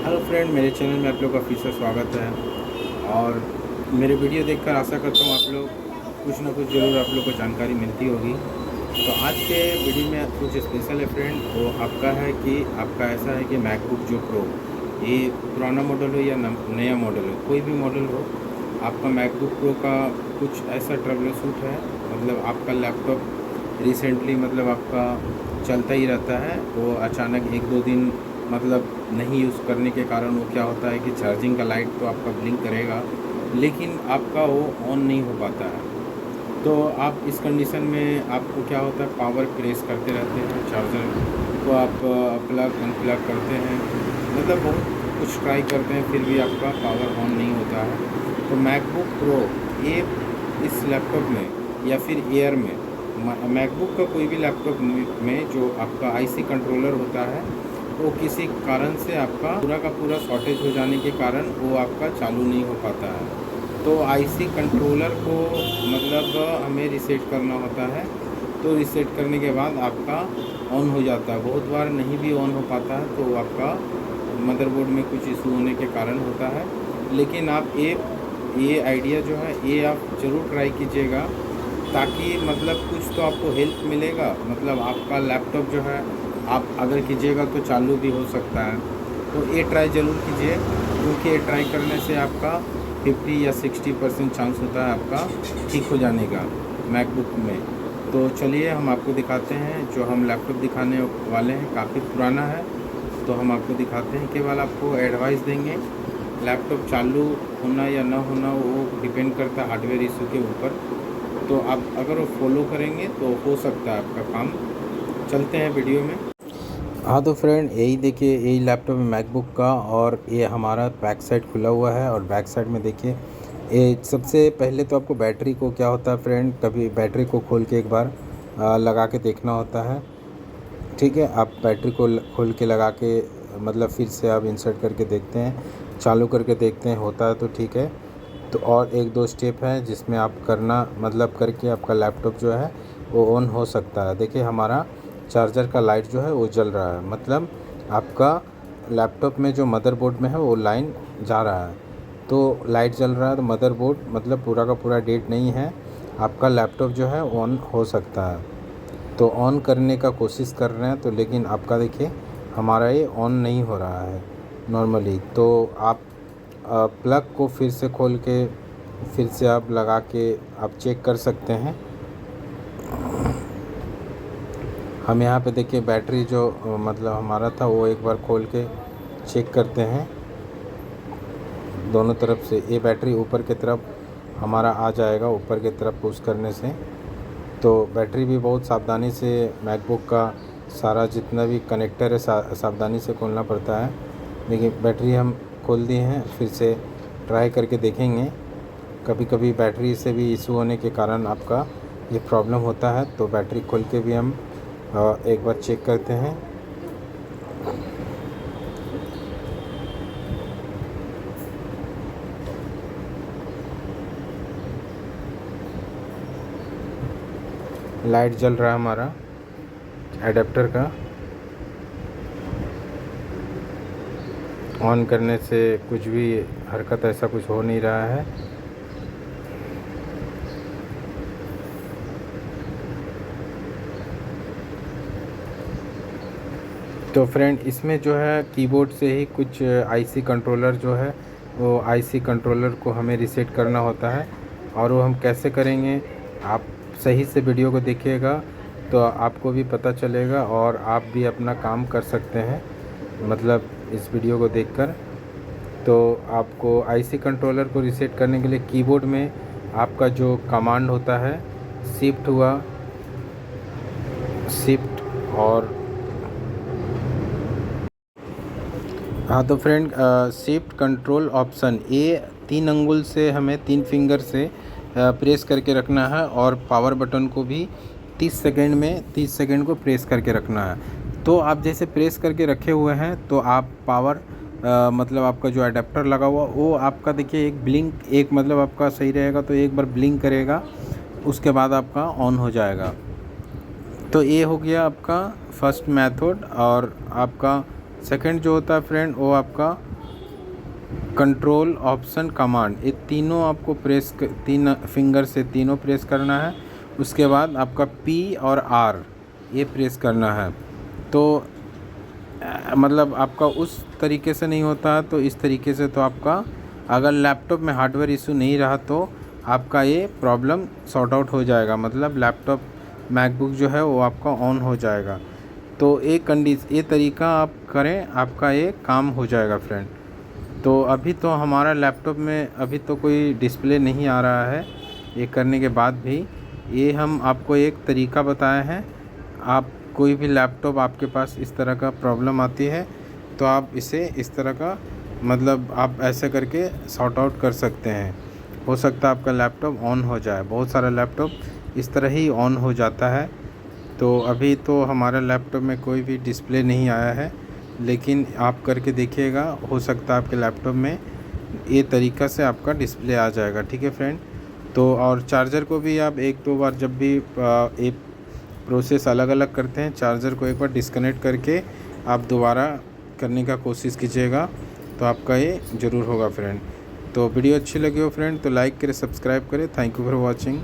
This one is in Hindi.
हेलो फ्रेंड, मेरे चैनल में आप लोग का फिर से स्वागत है। और मेरे वीडियो देखकर आशा करता हूँ आप लोग कुछ ना कुछ ज़रूर आप लोग को जानकारी मिलती होगी। तो आज के वीडियो में कुछ स्पेशल है फ्रेंड। वो आपका है कि आपका ऐसा है कि मैकबुक जो प्रो, ये पुराना मॉडल हो या नया मॉडल हो, कोई भी मॉडल हो, आपका मैकबुक प्रो का कुछ ऐसा ट्रबल शूट है। मतलब आपका लैपटॉप रिसेंटली मतलब आपका चलता ही रहता है, वो अचानक एक दो दिन मतलब नहीं यूज़ करने के कारण वो क्या होता है कि चार्जिंग का लाइट तो आपका ब्लिंक करेगा, लेकिन आपका वो ऑन नहीं हो पाता है। तो आप इस कंडीशन में आपको क्या होता है, पावर प्रेस करते रहते हैं, चार्जर को आप प्लग अनप्लग करते हैं, मतलब बहुत कुछ ट्राई करते हैं, फिर भी आपका पावर ऑन नहीं होता है। तो मैकबुक प्रो ये इस लैपटॉप में या फिर एयर में, मैकबुक का कोई भी लैपटॉप में जो आपका आईसी कंट्रोलर होता है, वो किसी कारण से आपका पूरा का पूरा शॉर्टेज हो जाने के कारण वो आपका चालू नहीं हो पाता है। तो आईसी कंट्रोलर को मतलब हमें रीसेट करना होता है। तो रीसेट करने के बाद आपका ऑन हो जाता है। बहुत बार नहीं भी ऑन हो पाता है, तो आपका मदरबोर्ड में कुछ इशू होने के कारण होता है। लेकिन आप ये आइडिया जो है ये आप ज़रूर ट्राई कीजिएगा, ताकि मतलब कुछ तो आपको हेल्प मिलेगा। मतलब आपका लैपटॉप जो है आप अगर कीजिएगा तो चालू भी हो सकता है। तो ये ट्राई ज़रूर कीजिए, क्योंकि ये ट्राई करने से आपका 50 या 60% चांस होता है आपका ठीक हो जाने का मैकबुक में। तो चलिए हम आपको दिखाते हैं। जो हम लैपटॉप दिखाने वाले हैं काफ़ी पुराना है, तो हम आपको दिखाते हैं। केवल आपको एडवाइस देंगे। लैपटॉप चालू होना या ना होना वो डिपेंड करता है हार्डवेयर इशू के ऊपर। तो आप अगर वो फॉलो करेंगे तो हो सकता है आपका काम। चलते हैं वीडियो में। हाँ तो फ्रेंड, यही देखिए, यही लैपटॉप है मैकबुक का, और ये हमारा बैक साइड खुला हुआ है। और बैक साइड में देखिए, ये सबसे पहले तो आपको बैटरी को क्या होता है फ्रेंड, कभी बैटरी को खोल के एक बार लगा के देखना होता है। ठीक है, आप बैटरी को खोल के लगा के मतलब फिर से आप इंसर्ट करके देखते हैं, चालू करके देखते हैं, होता है तो ठीक है। तो और एक दो स्टेप है जिसमें आप करना मतलब करके आपका लैपटॉप जो है वो ऑन हो सकता है। देखिए हमारा चार्जर का लाइट जो है वो जल रहा है, मतलब आपका लैपटॉप में जो मदरबोर्ड में है वो लाइन जा रहा है। तो लाइट जल रहा है तो मदरबोर्ड मतलब पूरा का पूरा डेड नहीं है, आपका लैपटॉप जो है ऑन हो सकता है। तो ऑन करने का कोशिश कर रहे हैं, तो लेकिन आपका देखिए हमारा ये ऑन नहीं हो रहा है नॉर्मली। तो आप प्लग को फिर से खोल के फिर से आप लगा के आप चेक कर सकते हैं। हम यहाँ पे देखिए बैटरी जो मतलब हमारा था वो एक बार खोल के चेक करते हैं दोनों तरफ से। ये बैटरी ऊपर की तरफ हमारा आ जाएगा, ऊपर की तरफ पुश करने से। तो बैटरी भी बहुत सावधानी से मैकबुक का सारा जितना भी कनेक्टर है सावधानी से खोलना पड़ता है। देखिए बैटरी हम खोल दिए हैं, फिर से ट्राई करके देखेंगे। कभी कभी बैटरी से भी इशू होने के कारण आपका ये प्रॉब्लम होता है। तो बैटरी खोल के भी हम एक बार चेक करते हैं। लाइट जल रहा है हमारा एडेप्टर का, ऑन करने से कुछ भी हरकत ऐसा कुछ हो नहीं रहा है। तो फ्रेंड, इसमें जो है कीबोर्ड से ही कुछ आईसी कंट्रोलर जो है वो आईसी कंट्रोलर को हमें रीसेट करना होता है। और वो हम कैसे करेंगे, आप सही से वीडियो को देखिएगा तो आपको भी पता चलेगा, और आप भी अपना काम कर सकते हैं मतलब इस वीडियो को देखकर। तो आपको आईसी कंट्रोलर को रीसेट करने के लिए कीबोर्ड में आपका जो कमांड होता है, शिफ्ट हुआ, शिफ्ट और हाँ तो फ्रेंड, शिफ्ट कंट्रोल ऑप्शन, ये 3 अंगुल से हमें 3 फिंगर से प्रेस करके रखना है। और पावर बटन को भी 30 सेकंड को प्रेस करके रखना है। तो आप जैसे प्रेस करके रखे हुए हैं तो आप पावर मतलब आपका जो अडेप्टर लगा हुआ वो आपका देखिए एक ब्लिंक, एक मतलब आपका सही रहेगा तो एक बार ब्लिंक करेगा, उसके बाद आपका ऑन हो जाएगा। तो ये हो गया आपका फर्स्ट मेथड। और आपका सेकंड जो होता है फ्रेंड, वो आपका कंट्रोल ऑप्शन कमांड, ये तीनों आपको तीन फिंगर से तीनों प्रेस करना है। उसके बाद आपका P और R ये प्रेस करना है। तो मतलब आपका उस तरीके से नहीं होता तो इस तरीके से, तो आपका अगर लैपटॉप में हार्डवेयर इशू नहीं रहा तो आपका ये प्रॉब्लम सॉर्ट आउट हो जाएगा, मतलब लैपटॉप मैकबुक जो है वो आपका ऑन हो जाएगा। तो ये तरीका आप करें, आपका ये काम हो जाएगा फ्रेंड। तो अभी तो हमारा लैपटॉप में अभी तो कोई डिस्प्ले नहीं आ रहा है, ये करने के बाद भी ये हम आपको एक तरीका बताए हैं। आप कोई भी लैपटॉप आपके पास इस तरह का प्रॉब्लम आती है तो आप इसे इस तरह का, मतलब आप ऐसे करके सॉर्ट आउट कर सकते हैं। हो सकता है आपका लैपटॉप ऑन हो जाए, बहुत सारा लैपटॉप इस तरह ही ऑन हो जाता है। तो अभी तो हमारा लैपटॉप में कोई भी डिस्प्ले नहीं आया है, लेकिन आप करके देखिएगा, हो सकता है आपके लैपटॉप में ये तरीक़ा से आपका डिस्प्ले आ जाएगा। ठीक है फ्रेंड। तो और चार्जर को भी आप एक दो बार, जब भी ये प्रोसेस अलग अलग करते हैं, चार्जर को एक बार डिस्कनेक्ट करके आप दोबारा करने का कोशिश कीजिएगा, तो आपका ये ज़रूर होगा फ्रेंड। तो वीडियो अच्छी लगी हो फ्रेंड तो लाइक करें, सब्सक्राइब करें। Thank you for watching.